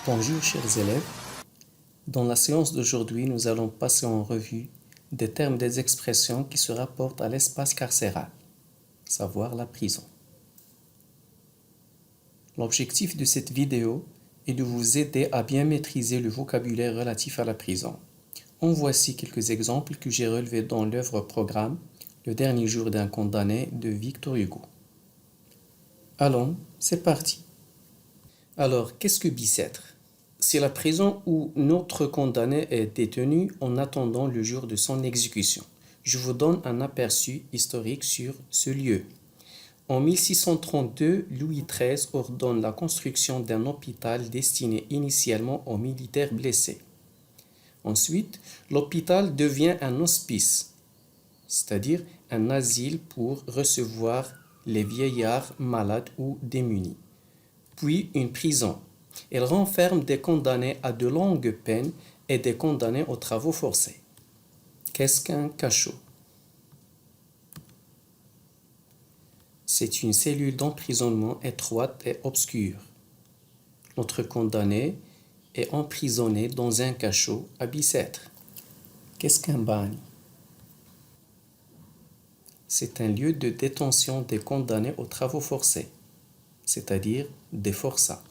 Bonjour chers élèves, dans la séance d'aujourd'hui nous allons passer en revue des termes et des expressions qui se rapportent à l'espace carcéral, savoir la prison. L'objectif de cette vidéo est de vous aider à bien maîtriser le vocabulaire relatif à la prison. En voici quelques exemples que j'ai relevés dans l'œuvre programme Le dernier jour d'un condamné de Victor Hugo. Allons, c'est parti. Alors, qu'est-ce que bicêtre? C'est la prison où notre condamné est détenu en attendant le jour de son exécution. Je vous donne un aperçu historique sur ce lieu. En 1632, Louis XIII ordonne la construction d'un hôpital destiné initialement aux militaires blessés. Ensuite, l'hôpital devient un hospice, c'est-à-dire un asile pour recevoir les vieillards malades ou démunis. Puis une prison. Elle renferme des condamnés à de longues peines et des condamnés aux travaux forcés. Qu'est-ce qu'un cachot? C'est une cellule d'emprisonnement étroite et obscure. Notre condamné est emprisonné dans un cachot à Bicêtre. Qu'est-ce qu'un bagne? C'est un lieu de détention des condamnés aux travaux forcés, c'est-à-dire des forçats.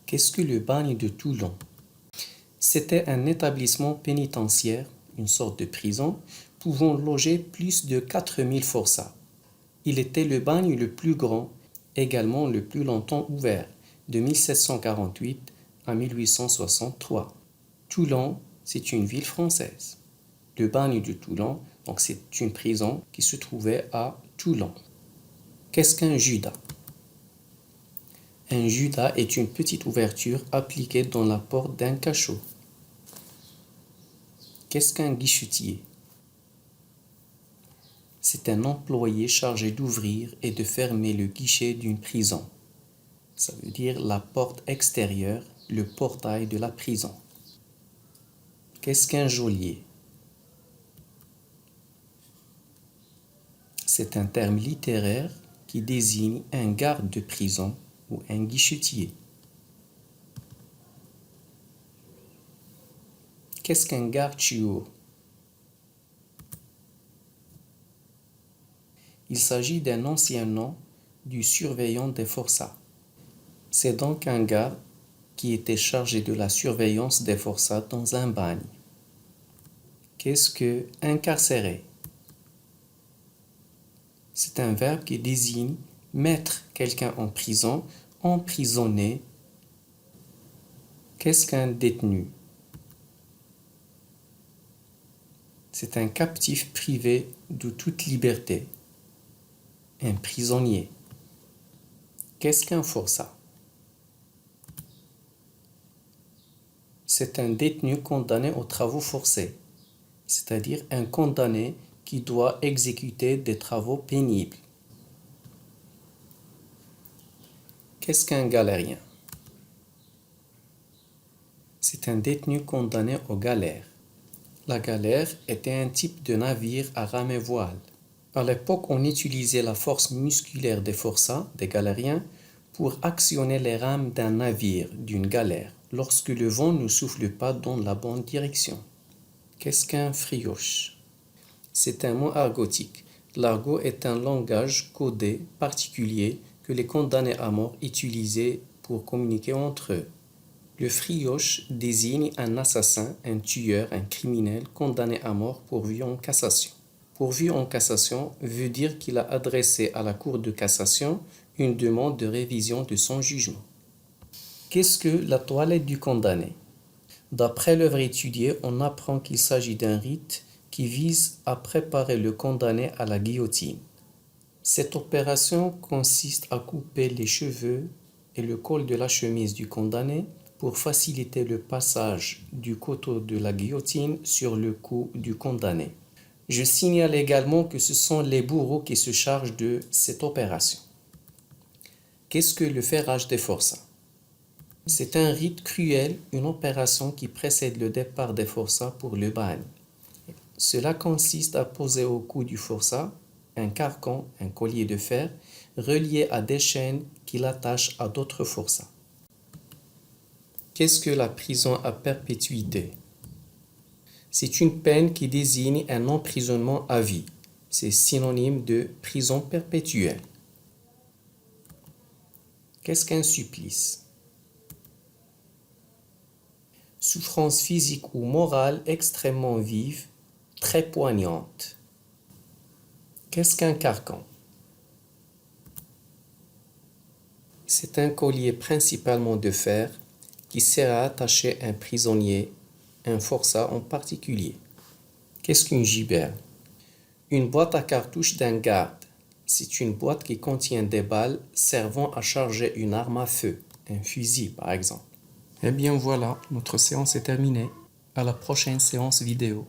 Qu'est-ce que le bagne de Toulon? C'était un établissement pénitentiaire, une sorte de prison, pouvant loger plus de 4000 forçats. Il était le bagne le plus grand, également le plus longtemps ouvert, de 1748 à 1863. Toulon, c'est une ville française. Le bagne de Toulon, donc c'est une prison qui se trouvait à Toulon. Qu'est-ce qu'un judas? Un judas est une petite ouverture appliquée dans la porte d'un cachot. Qu'est-ce qu'un guichetier? C'est un employé chargé d'ouvrir et de fermer le guichet d'une prison. Ça veut dire la porte extérieure, le portail de la prison. Qu'est-ce qu'un geôlier? C'est un terme littéraire qui désigne un garde de prison ou un guichetier. Qu'est-ce qu'un garde-chiour? Il s'agit d'un ancien nom du surveillant des forçats. C'est donc un garde qui était chargé de la surveillance des forçats dans un bagne. Qu'est-ce que incarcérer? C'est un verbe qui désigne mettre quelqu'un en prison, emprisonner. Qu'est-ce qu'un détenu? C'est un captif privé de toute liberté, un prisonnier. Qu'est-ce qu'un forçat? C'est un détenu condamné aux travaux forcés, c'est-à-dire un condamné qui doit exécuter des travaux pénibles. Qu'est-ce qu'un galérien? C'est un détenu condamné aux galères. La galère était un type de navire à rame et voile. À l'époque, on utilisait la force musculaire des forçats, des galériens, pour actionner les rames d'un navire, d'une galère, lorsque le vent ne souffle pas dans la bonne direction. Qu'est-ce qu'un frioche? C'est un mot argotique. L'argot est un langage codé particulier que les condamnés à mort utilisaient pour communiquer entre eux. Le frioche désigne un assassin, un tueur, un criminel condamné à mort pourvu en cassation. Pourvu en cassation veut dire qu'il a adressé à la Cour de cassation une demande de révision de son jugement. Qu'est-ce que la toilette du condamné? D'après l'œuvre étudiée, on apprend qu'il s'agit d'un rite qui vise à préparer le condamné à la guillotine. Cette opération consiste à couper les cheveux et le col de la chemise du condamné pour faciliter le passage du couteau de la guillotine sur le cou du condamné. Je signale également que ce sont les bourreaux qui se chargent de cette opération. Qu'est-ce que le ferrage des forçats? C'est un rite cruel, une opération qui précède le départ des forçats pour le bagne. Cela consiste à poser au cou du forçat un carcan, un collier de fer, relié à des chaînes qui l'attachent à d'autres forçats. Qu'est-ce que la prison à perpétuité? C'est une peine qui désigne un emprisonnement à vie. C'est synonyme de prison perpétuelle. Qu'est-ce qu'un supplice? Souffrance physique ou morale extrêmement vive, très poignante. Qu'est-ce qu'un carcan? C'est un collier principalement de fer qui sert à attacher un prisonnier, un forçat en particulier. Qu'est-ce qu'une giberne? Une boîte à cartouches d'un garde. C'est une boîte qui contient des balles servant à charger une arme à feu, un fusil par exemple. Eh bien voilà, notre séance est terminée. À la prochaine séance vidéo.